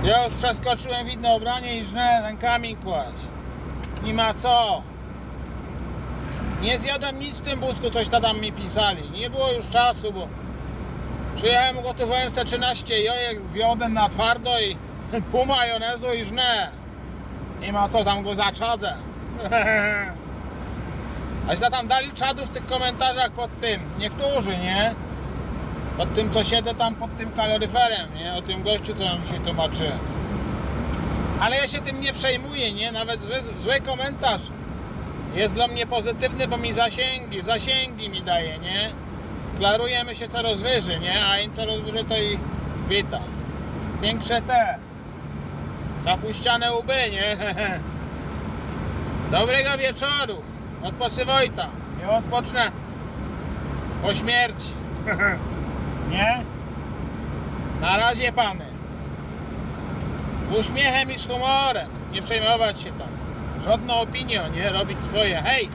Ja już przeskoczyłem widno obranie i żnę ten kamień kładź. Nie ma co. Nie zjadłem nic w tym busku, coś tam mi pisali. Nie było już czasu, bo przyjechałem, ugotowałem te 13 jajek, zjadłem na twardo i pół majonezu i żnę. Nie ma co, tam go zaczadzę. A się tam dali czadu w tych komentarzach pod tym. Niektórzy, nie? Pod tym, co siedzę tam pod tym kaloryferem, nie? O tym gościu, co mi się tłumaczy. Ale ja się tym nie przejmuję, nie? Nawet zły komentarz jest dla mnie pozytywny, bo mi zasięgi mi daje, nie? Klarujemy się coraz wyżej, nie? A im coraz wyżej to i wita. Większe te kapuściane łby, nie? Dobrego wieczoru. Odpoczywaj tam. Ja odpocznę po śmierci. Nie? Na razie, pany. Z uśmiechem i z humorem. Nie przejmować się tam. Żadną opinią, nie? Robić swoje. Hej!